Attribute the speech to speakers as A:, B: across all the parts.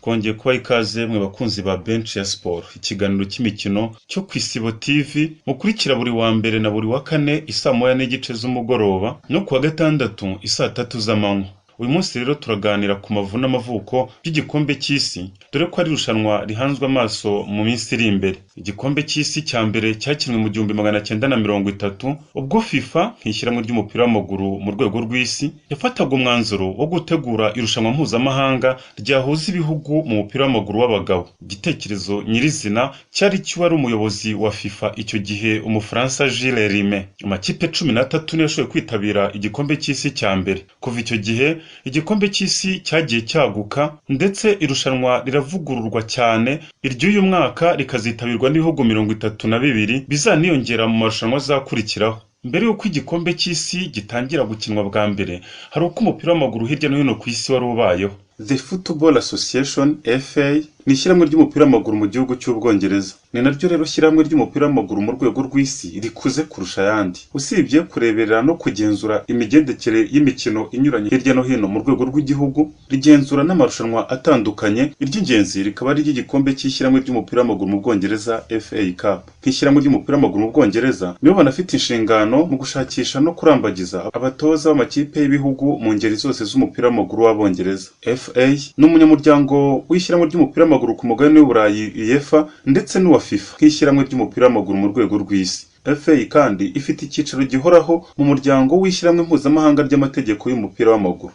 A: twongeye kubaha ikaze mwe bakunzi ba bench ya sport, ikiganiro cy'imikino cyo ku Isibo TV mukurikira buri wa mbere na buri wa kane isaa moya n'igice z'umugoroba no kuwa gatandatu isaa 3 z'amanywa. Uyu munsi rero turaganira ku mavu n'amavuko by'igikombe cy'isi, dore ko ari irushanwa rihanzwe amaso mu minsi iri imbere. Igikombe cy'isi cya mbere cyakinwe mu 1930 ubwo FIFA nk'ishyirahamwe ry'umupira w'amaguru mu rwego rw'isi yafataga umwanzuro wo gutegura irushanwa mpuzamahanga ryahuza ibihugu mu mupira w'amaguru w'abagabo. Igitekerezo nyirizina cyari cy'uwari umuyobozi wa FIFA icyo gihe, Umufaransa Jules Rimet. Amakipe 13 niyo yashoboye kwitabira igikombe cy'isi cya mbere. Kuva icyo gihe igikombe cy'isi cyagiye cyaguka ndetse irushanwa riravugururwa cyane, iry'uyu mwaka rikazitabirwa n'ibihugu 32 bizaniyongera mu marushanwa azakurikiraho. Mbere y'uko igikombe cy'isi gitangira gukinwa bwa mbere, hari uko umupira w'amaguru hirya no hino ku isi wari ubayeho. The Football Association FA ni ishyirahamwe ry'umupira w'amaguru mu gihugu cy'Ubwongereza. Ni naryo rero ishyirahamwe ry'umupira w'amaguru mu rwego rw'isi rikuze kurusha ayandi. Usibye kureberera no kugenzura imigendekere y'imikino inyuranye hirya no hino mu rwego rw'igihugu, rigenzura n'amarushanwa atandukanye. Iry'ingenzi rikaba ari igikombe cy'ishyirahamwe ry'umupira w'amaguru mu Bwongereza FA Cup. Nk'ishyirahamwe ry'umupira w'amaguru mu Bwongereza nibo banafite inshingano mu gushakisha no kurambagiza abatoza b'amakipe y'ibihugu mu ngeri zose z'umupira w'amaguru w'Abongereza. FA ni umunyamuryango w'ishyirahamwe ry'umupira w'amaguru ku mugabane w'Uburayi UEFA ndetse n'uwa FIFA nk'ishyirahamwe ry'umupira w'amaguru mu rwego rw'isi. FA kandi ifite icyicaro gihoraho mu muryango w'ishyirahamwe mpuzamahanga ry'amategeko y'umupira w'amaguru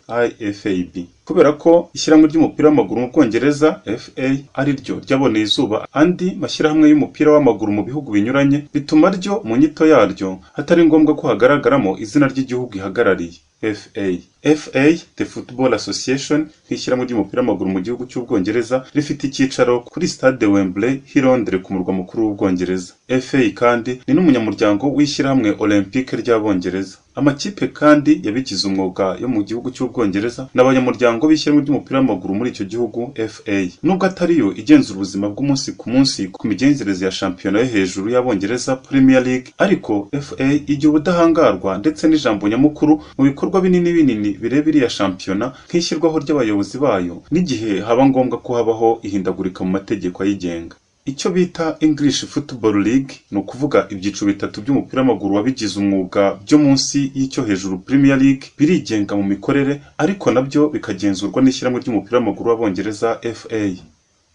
A: IFAB. Kubera ko ishyirahamwe ry'umupira w'amaguru mu Bwongereza FA ari ryo ryaboneye izuba andi mashyirahamwe y'umupira w'amaguru mu bihugu binyuranye, bituma ryo mu nyito yaryo hatari ngombwa ko hagaragaramo izina ry'igihugu ihagarariye. FA, The Football Association, nk'ishyirahamwe ry'umupira w'amaguru mu gihugu cy'Ubwongereza, rifite icyicaro kuri Stade Wembley i Londres ku murwa mukuru w'Ubwongereza. FA kandi ni n'umunyamuryango w'ishyirahamwe Olympique ry'Abongereza. Amakipe kandi yabigize umwuga yo mu gihugu cy'Ubwongereza n'abanyamuryango b'ishyirahamwe ry'umupira w'amaguru muri icyo gihugu FA. Nubwo atariyo igenzura ubuzima bw'umunsi ku munsi ku migenzereze ya shampiyona yo hejuru y'Abongereza Premier League, ariko FA igihe ubudahangarwa ndetse n'ijambo nyamukuru mu bikorwa binini bireba iriya shampiyona, nk'ishyirwaho ry'abayobozi bayo n'igihe haba ngombwa ko habaho ihindagurika mu mategeko ayigenga. Icyo bita English Football League ni ukuvuga ibyiciro bitatu by'umupira w'amaguru wabigize umwuga byo munsi y'icyo hejuru Premier League, birigenga mu mikorere ariko nabyo bikagenzurwa n'ishyirahamwe ry'umupira w'amaguru w'Abongereza FA.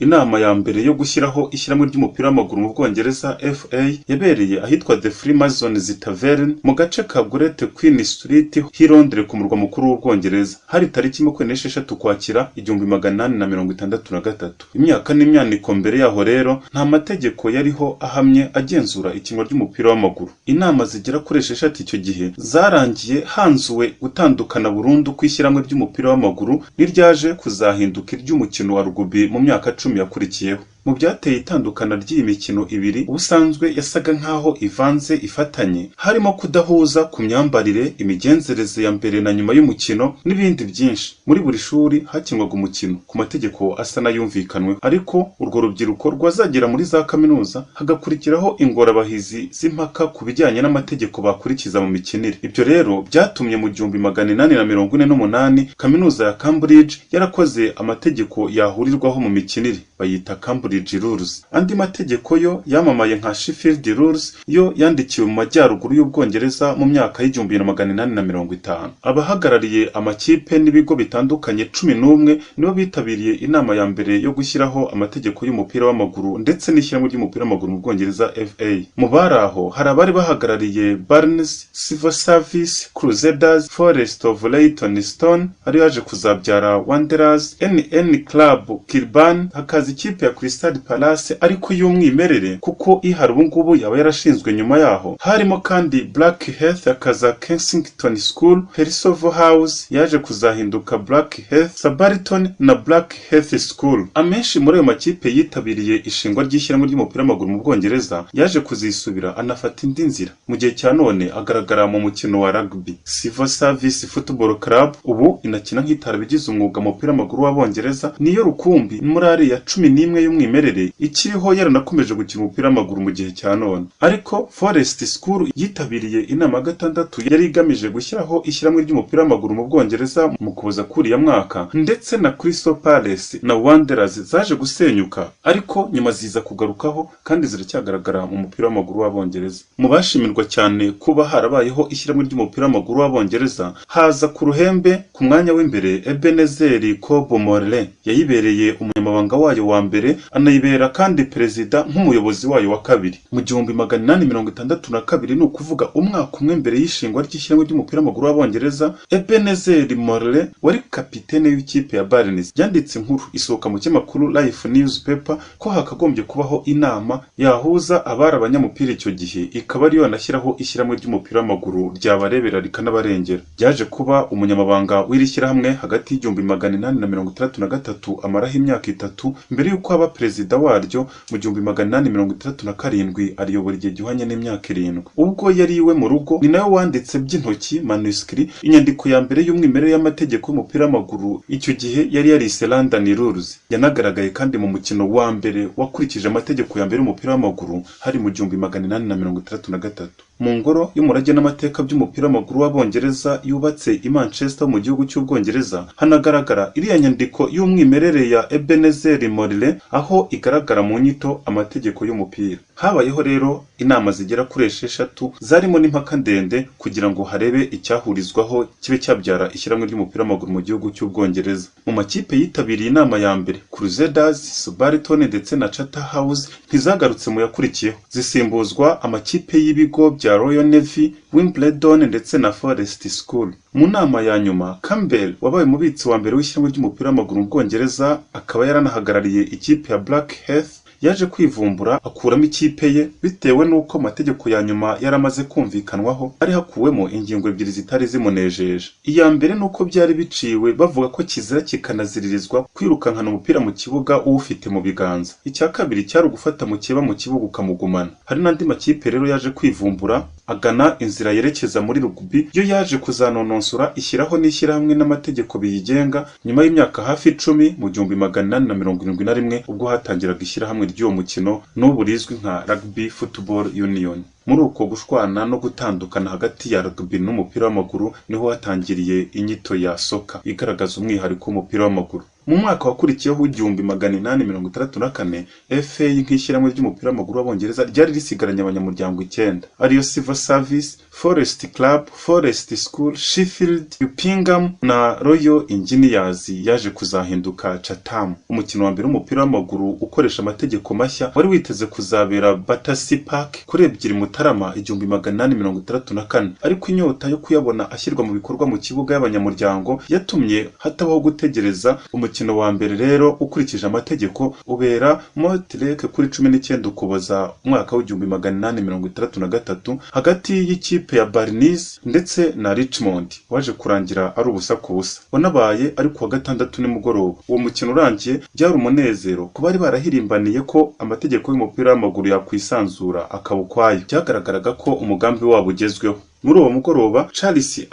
A: Inama ya mbere yo gushyiraho ishyirahamwe ry'umupira w'amaguru mu Bwongereza FA yabereye ahitwa The Freemasons Tavern mu gace ka Great Queen Street i Londres ku murwa mukuru w'Ubwongereza. Hari tariki 26 Ukwakira 1863. Imyaka n'imyaniko mbere yaho rero nta mategeko yariho ahamye agenzura ikinwa ry'umupira w'amaguru. Inama zigera kuri 6 icyo gihe zarangiye hanzuwe gutandukana burundu kw'ishyirahamwe ry'umupira w'amaguru n'iryaje kuzahinduka iry'umukino wa rugby mu myaka 10 yakurikiyeho. Mu byateye itandukana ry'iyi mikino ibiri ubusanzwe yasaga nkaho ivanze ifatanye, harimo kudahuza ku myambarire, imigenzereze ya mbere na nyuma y'umukino n'ibindi byinshi. Muri buri shuri hakinwaga umukino ku mategeko asa n'ayumvikanwe, ariko urwo rubyiruko rwazagera muri za kaminuza hagakurikiraho ingorabahizi z'impaka ku bijyanye n'amategeko bakurikiza mu mikinire. Ibyo rero byatumye mu 1848 kaminuza ya Cambridge yarakoze amategeko yahurirwaho mu mikinire, bayita Cambridge Rules. Andi mategeko yo yamamaye nka Sheffield Rules yo yandikiwe mu majyaruguru y'Ubwongereza mu myaka y'1850. Abahagarariye amakipe n'ibigo bitandukanye 11 nibo bitabiriye inama ya mbere yo gushyiraho amategeko y'umupira w'amaguru ndetse n'ishyirahamwe ry'umupira w'amaguru mu Bwongereza FA. Mu baraho hari abari bahagarariye Barnes, Civil Service, Crusaders, Forest of Leytonstone ari yaje kuzabyara Wanderers, NN Club Kilburn, hakaza ikipe ya Crystal Palace ariko y'umwimerere kuko ihari ubu ngubu yaba yarashinzwe nyuma yaho. Harimo kandi Blackheath, akaza Kensington School, Percival House yaje kuzahinduka Blackheath, Surbiton na Blackheath School. Amenshi muri ayo makipe yitabiriye ishingwa ry'ishyirahamwe ry'umupira w'amaguru mu Bwongereza yaje kuzisubira anafata indi nzira. Mu gihe cya none agaragara mu mukino wa rugby. Civil Service Football Club ubu inakina nk'itarabigize umwuga mu mupira w'amaguru w'Abongereza, niyo rukumbi muri ari ya 11 y'umwimerere ikiriho yaranakomeje gukina umupira w'amaguru mu gihe cya none. Ariko Forest School yitabiriye inama gatandatu yari igamije gushyiraho ishyirahamwe ry'umupira w'amaguru mu Bwongereza mu kuza kuriya mwaka, ndetse na Crystal Palace na Wanderers zaje gusenyuka, ariko nyuma ziza kugarukaho kandi ziracyagaragara mu mupira w'amaguru w'Abongereza. Mu bashimirwa cyane kuba harabayeho ishyirahamwe ry'umupira w'amaguru w'Abongereza, haza ku ruhembe ku mwanya w'imbere Ebenezer Cobb-Morley, yayibereye umunyamabanga wayo wa mbere, anayibera kandi perezida nk'umuyobozi wayo wa kabiri. Mu 1862 ni ukuvuga umwaka umwe mbere y'ishingwa ry'ishyirahamwe ry'umupira w'amaguru w'Abongereza, Ebenezer Morley wari kapitene w'ikipe ya Barnes yanditse inkuru isohoka mu kinyamakuru Life Newspaper ko hakagombye kubaho inama yahuza abari abanyamupira icyo gihe, ikaba ariyo yanashyiraho ishyirahamwe ry'umupira w'amaguru ryabarebera rikanabarengera. Byaje kuba umunyamabanga w'iri shyirahamwe hagati y'1863 amaraho imyaka 3 mbere y'uko aba perezida waryo mu 1867 ariyobora igihe gihwanye n'imyaka 7. Ubwo yari iwe mu rugo, ni nawe wanditse by'intoki manuscrit inyandiko ya mbere y'umwimerere y'amategeko y'umupira w'amaguru. Icyo gihe yari yarise London Rules. Yanagaragaye kandi mu mukino wa mbere wakurikije amategeko ya mbere y'umupira w'amaguru hari mu 1863. Mu ngoro y'umurage n'amateka by'umupira w'amaguru w'Abongereza yubatse i Manchester mu gihugu cy'Ubwongereza, hanagaragara iriya nyandiko y'umwimerere ya Ebenezer Morley, aho igaragara mu nyito amategeko y'umupira. Habayeho rero inama zigera kuri 6 zarimo n'impaka ndende kugira ngo harebe icyahurizwaho kibe cyabyara ishyirahamwe ry'umupira w'amaguru mu gihugu cy'Ubwongereza. Mu makipe yitabiriye inama ya mbere, Crusaders, Southampton ndetse na Charterhouse ntizagarutse mu yakurikiyeho, zisimbuzwa amakipe y'ibigo bya Royal Navy, Wimbledon ndetse na Forest School. Mu nama ya nyuma, Campbell wabaye umubitsi wa mbere w'ishyirahamwe ry'umupira w'amaguru mu Bwongereza, akaba yaranahagarariye ikipe ya Blackheath, yaje kwivumbura akuramo ikipe ye bitewe n'uko amategeko ya nyuma yaramaze kumvikanwaho ari hakuwemo ingingo ebyiri zitari zimunejeje. Iya mbere nuko byari biciwe bavuga ko kizira kikanaziririzwa kwirukankana umupira mu kibuga uwufite mu biganza. Icya kabiri cyari ugufata mu kiba mu kibuga ukamugumana. Hari n'andi makipe rero yaje kwivumbura agana inzira yerekeza muri rugby, yo yaje kuzanononsura ishyiraho n'ishyirahamwe n'amategeko biyigenga nyuma y'imyaka hafi 10 mu 1871 ubwo hatangiraga ishyirahamwe ry'uwo mukino n'ubu rizwi nka Rugby Football Union. Muri uko gushwana no gutandukana hagati ya rugby n'umupira w'amaguru niho hatangiriye inyito ya soka igaragaza umwihariko w'umupira w'amaguru. Mu mwaka wakurikiyeho 1864 FA nk'ishyirahamwe ry'umupira w'amaguru w'Abongereza ryari risigaranye abanyamuryango 9 ariyo Civil Service, Forest Club, Forest School, Sheffield, Uppingham na Royal Engineers yaje kuzahinduka Chatham. Umukino wa mbere w'umupira w'amaguru ukoresha amategeko mashya wari witeze kuzabera Battersea Park kuri 2 Mutarama 1864, ariko inyota yo kuyabona ashyirwa mu bikorwa mu kibuga y'abanyamuryango yatumye hatabaho gutegereza. Umukino wa mbere rero ukurikije amategeko ubera Mortlake kuri 19 Ukuboza umwaka w'1863 hagati y'ikipe ya Barnes ndetse na Richmond, waje kurangira ari ubusa ku busa. Wanabaye ari ku wa gatandatu nimugoroba. Uwo mukino urangiye byari umunezero ku bari barahirimbaniye ko amategeko y'umupira w'amaguru yakwisanzura akabukwayo. Byagaragaraga ko umugambi wabo ugezweho. Muri uwo mugoroba Cy'Isi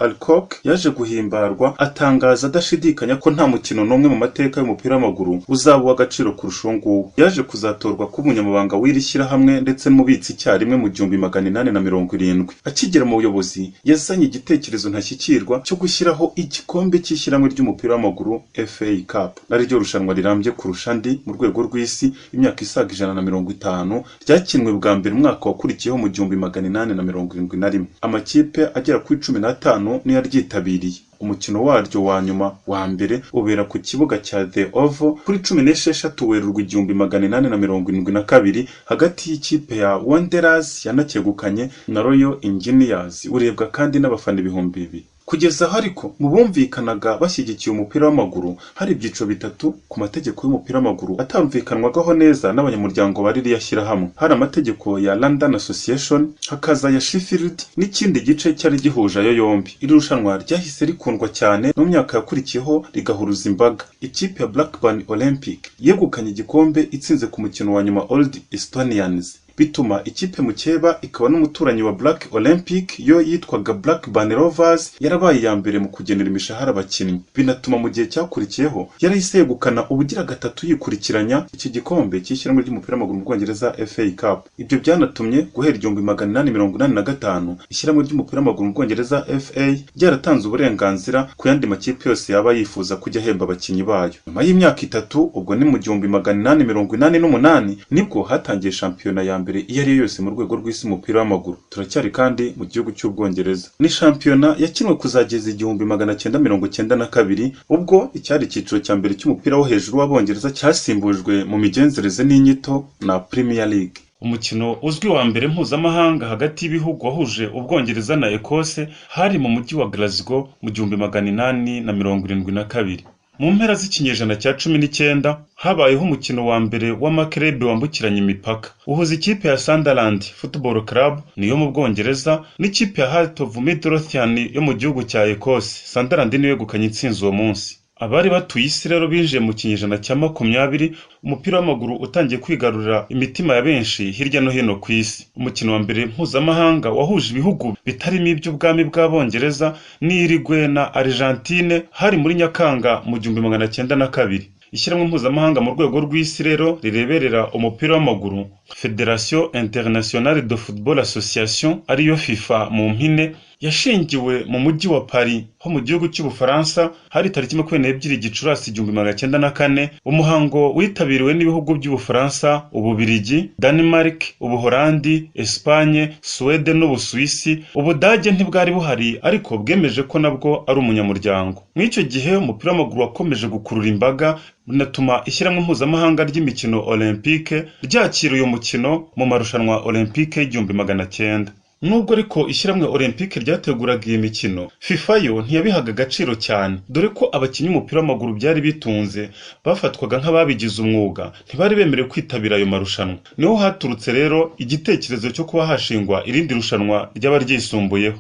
A: yaje guhimbarwa, atangaza adashidikanya ko nta mukino n'umwe mu mateka y'umupira w'amaguru uzaba w'agaciro kurusha nguwo. Yaje kuzatorwa kuba umunyamabanga w'iri shyirahamwe ndetse n'umubitsi icyarimwe mu 1870. Akigera mu buyobozi yazanye igitekerezo ntashyikirwa cyo gushyiraho igikombe cy'ishyirahamwe ry'umupira w'amaguru FA Cup, ari ryo rushanwa rirambye kurusha andi mu rwego rw'isi. Imyaka isaga 150 ryakinwe bwa mbere umwaka wakurikiyeho mu 1871. Amakipe agera kuri 15 niyo yaryitabiriye. Umukino waryo wa nyuma wa mbere ubera ku kibuga cya The Oval kuri 16 Werurwe 1872 hagati y'ikipe ya Wanderers yanakegukanye na Royal Engineers, urebwa kandi n'abafana 2,000. Kugeza aho ariko mu bumvikanaga bashyigikiye umupira w'amaguru hari ibyiciro bitatu ku mategeko y'umupira w'amaguru atamvikanwagaho neza n'abanyamuryango bari riyashyirahamwe. Hari amategeko ya London Association, hakaza ya Sheffield n'ikindi gice cyari gihuje ayo yombi. Iri rushanwa ryahise rikundwa cyane mu myaka yakurikiyeho rigahuruza imbaga. Ikipe ya Blackburn Olympic yegukanye igikombe itsinze ku mukino wa nyuma Old Estonians. bituma ikipe mukeba ikaba n'umuturanyi wa Black Olympic yo yitwaga Black Band Rovers yarabaye ya mbere mu kugenera imishahara abakinnyi, binatuma mu gihe cyakurikiyeho yarahise yegukana ubugira gatatu yikurikiranya iki gikombe cy'ishyirahamwe ry'umupira w'amaguru mu Bwongereza FA Cup. Ibyo byanatumye guhera 1885 ishyirahamwe ry'umupira w'amaguru mu Bwongereza FA ryaratanze uburenganzira ku yandi makipe yose yaba yifuza kujya ahemba abakinnyi bayo. Nyuma y'imyaka itatu, ubwo ni mu 1888 nibwo hatangiye shampiyona ya mbere iyo ari yo yose mu rwego rw'isi umupira w'amaguru. Turacyari kandi mu gihugu cy'Ubwongereza. Ni shampiyona yakinwe kuzageza 1992 ubwo icyari icyiciro cya mbere cy'umupira wo hejuru w'Abongereza cyasimbujwe mu migenzereze n'inyito na Premier League. Umukino uzwi wa mbere mpuzamahanga hagati y'ibihugu wahuje Ubwongereza na Ekose hari mu mujyi wa Glasgow mu 1872. Mu mpera z'ikinyejana cya 19 habayeho umukino wa mbere w'amaklebe wambukiranya imipaka uhuza ikipe ya Sunderland Football Club niyo mu Bwongereza n'ikipe ya Heart of Midlothian yo mu gihugu cya Ekose. Sunderland niyo yegukanye intsinzi uwo munsi. Abari batuye isi rero binjiye mu kinyejana cya 20, umupira w'amaguru utangiye kwigarurira imitima ya benshi hirya no hino ku isi. Umukino wa mbere mpuzamahanga wahuje ibihugu bitarimo iby'ubwami bw'Abongereza n'Uruguay na Argentine hari muri Nyakanga mu 1902. Ishyirahamwe mpuzamahanga mu rwego rw'isi rero rireberera umupira w'amaguru, Federation Internationale de Football Association ariyo FIFA mu mpine, yashingiwe mu mujyi wa Paris ho mu gihugu cy'Ubufaransa hari tariki 22 Gicurasi 1904. Umuhango witabiriwe n'ibihugu by'Ubufaransa, Ububiligi, Denmark, Ubuholandi, Espagne, Suède n'Ubusuwisi. Ubudage ntibwari buhari ariko bwemeje ko nabwo ari umunyamuryango. Mw'icyo gihe umupira w'amaguru wakomeje gukurura imbaga, binatuma ishyirahamwe mpuzamahanga ry'imikino Olympique ryakira uyu mukino mu marushanwa Olympique y'1900. Nubwo ariko ishyirahamwe Olympique ryateguraga iyi mikino, FIFA yo ntiyabihaga agaciro cyane, dore ko abakinnyi umupira w'amaguru byari bitunze bafatwaga nk'ababigize umwuga, ntibari bemerewe kwitabira ayo marushanwa. Niho haturutse rero igitekerezo cyo kuba hashingwa irindi rushanwa ry'abaryisumbuyeho.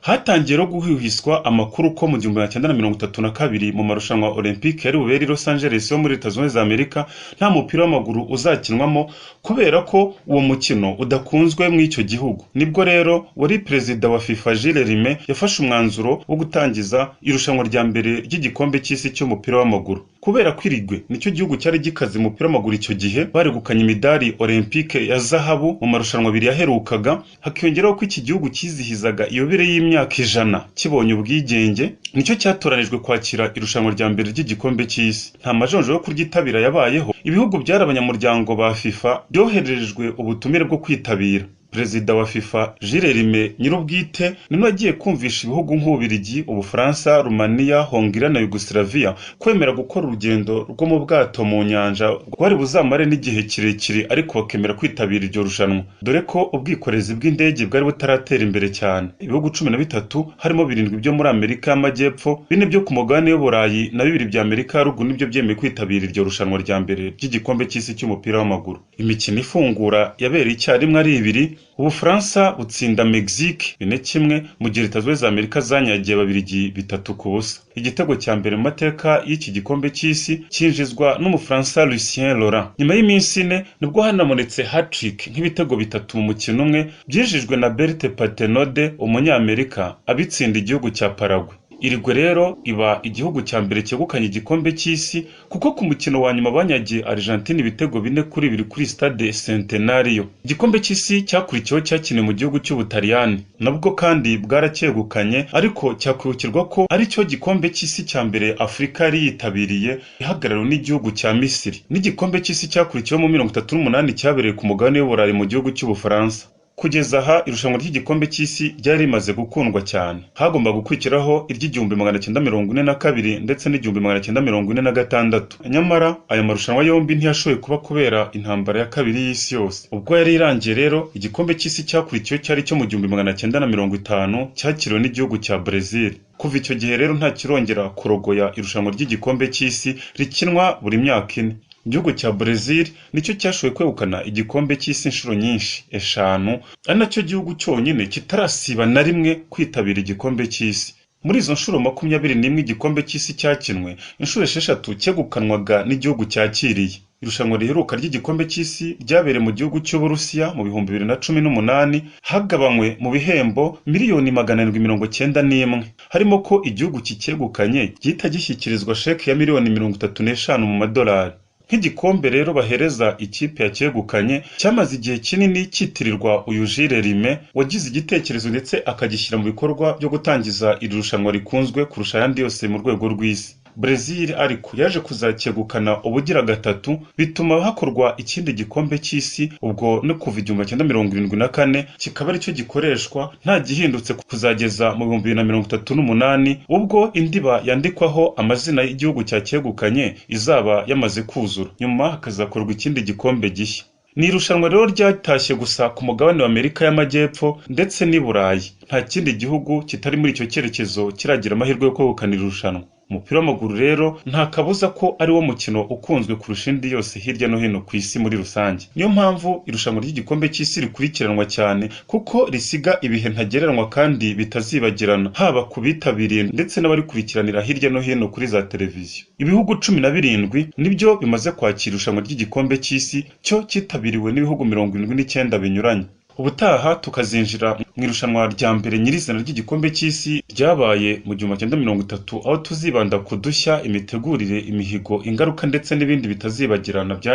A: Hatangiye ro guhwihiswa amakuru ko mu 1932 mu marushanwa Olympique yari bubera i Los Angeles yo muri Leta Zunze Ubumwe za Amerika nta mupira w'amaguru uzakinwamo kubera ko uwo mukino udakunzwe mu icyo gihugu. Nibwo rero wari perezida wa FIFA Gilles Rimet yafashe umwanzuro wo gutangiza irushanwa rya mbere ry'igikombe cy'isi cy'umupira w'amaguru. Kubera kwirigwe nicyo gihugu cyari gikaze umupira w'amaguru icyo gihe, bari gukanya imidari Olympique ya zahabu mu marushanwa abiri yaherukaga, hakiyongeraho ko iki gihugu kizihizaga iyobere y'imyaka 100 kibonye ubwigenge, nicyo cyatoranijwe kwakira irushanwa rya mbere ry'igikombe cy'isi. Nta majonjo yo kuryitabira yabayeho, ibihugu byari abanyamuryango ba FIFA byoherejwe ubutumire bwo kwitabira. Perezida wa FIFA Gilles Rimet nyirubwite nino agiye kumvisha ibihugu nk'Ububiligi, Ubufaransa, Rumania, Hongria na Yugoslavia kwemera gukora urugendo rwo mu bwato mu nyanja rwari buzamare n'igihe kirekire, ariko bakemera kwitabira iryo rushanwa dore ko ubwikorezi bw'indege bwari butaratera imbere cyane. Ibihugu 13 harimo 7 byo muri Amerika y'Amajyepfo, 4 byo ku mugabane w'Uburayi na 2 bya Amerika ya Ruguru nibyo byemeye kwitabira iryo rushanwa rya mbere ry'igikombe cy'isi cy'umupira w'amaguru. Imikino ifungura yabereye icyarimwe ari 2. Ubufaransa butsinda Mexique 4-1 mu gihe Leta Zunze Ubumwe za Amerika zanyagiye Ababiligi 3-0. Igitego cya mbere mu mateka y'iki gikombe cy'isi cyinjizwa n'Umufaransa Lucien Laurent. Nyuma y'iminsi 4 nibwo hanamonetse hat-trick nk'ibitego 3 mu mukino umwe byinjijwe na Berthe Patenaude Umunyamerika abitsinda igihugu cya Paraguay. Irigwe rero iba igihugu cya mbere cyegukanye igikombe cy'isi kuko ku mukino wa nyuma banyagiye Argentine ibitego 4-2 kuri Stade Centenario. Igikombe cy'isi cyakurikiyeho cyakiniwe mu gihugu cy'Ubutaliyani, nabwo kandi bwaracyegukanye, ariko cyakwibukirwa ko ari cyo gikombe cy'isi cya mbere Afrika yari yitabiriye ihagarariwe n'igihugu cya Misiri. N'igikombe cy'isi cyakurikiyeho mu 1938 cyabereye ku mugabane w'Uburayi mu gihugu cy'Ubufaransa. Kugeza aha irushanwa ry'igikombe cy'isi ryari rimaze gukundwa cyane. Hagomba gukurikiraho iry'1942 ndetse n'1946. Nyamara aya marushanwa yombi ntiyashoboye kuba kubera intambara ya kabiri y'isi yose. Ubwo yari irangiye rero igikombe cy'isi cyakurikiyeho cyari cyo mu 1950 cyakiriwe n'igihugu cya Brazil. Kuva icyo gihe rero nta kirongera kurogoya irushanwa ry'igikombe cy'isi rikinwa buri myaka 4. Igihugu cya Brazil nicyo cyashoboye kwegukana igikombe cy'isi inshuro nyinshi 5, ari nacyo gihugu cyonyine kitarasiba na rimwe kwitabira igikombe cy'isi. Muri izo nshuro 21 igikombe cy'isi cyakinwe, inshuro 6 cyegukanwaga n'igihugu cyakiriye. Irushanwa riheruka ry'igikombe cy'isi ryabereye mu gihugu cy'Uburusiya mu 2018, hagabanywe mu bihembo miliyoni 791, harimo ko igihugu kicyegukanye gihita gishyikirizwa sheke ya miliyoni 35 mu madolari. Nk'igikombe rero bahereza ikipe yacyegukanye cyamaze igihe kinini cyitirirwa uyu Jules Rimet wagize igitekerezo ndetse akagishyira mu bikorwa byo gutangiza iri rushanwa rikunzwe kurusha ayandi yose mu rwego rw'isi. Brazil ariko yaje kuzacyegukana ubugira gatatu, bituma hakorwa ikindi gikombe cy'isi ubwo no kuva 1974 kikaba aricyo gikoreshwa nta gihindutse kuzageza mu 2038 ubwo indiba yandikwaho amazina y'igihugu cyacyegukanye izaba yamaze kuzura, nyuma hakazakorwa ikindi gikombe gishya. Ni irushanwa rero ryatashye gusa ku mugabane wa Amerika y'Amajyepfo ndetse n'i Burayi. Nta kindi gihugu kitari muri icyo cyerekezo kiragira amahirwe yo kwegukana irushanwa. Umupira w'amaguru rero nta kabuza ko ari wo mukino ukunzwe kurusha indi yose hirya no hino ku isi muri rusange. Niyo mpamvu irushanwa ry'igikombe cy'isi rikurikiranwa cyane kuko risiga ibihe ntagereranywa kandi bitazibagirana, haba ku bitabiriye ndetse n'abarikurikiranira hirya no hino kuri za televiziyo. Ibihugu 17 nibyo bimaze kwakira irushanwa ry'igikombe cy'isi, cyo cyitabiriwe n'ibihugu 79 binyuranye. Ubutaha tukazinjira mu irushanwa rya mbere nyirizina ry'igikombe cy'isi ryabaye mu 1930, aho tuzibanda ku dushya, imitegurire, imihigo, ingaruka ndetse n'ibindi bitazibagirana byari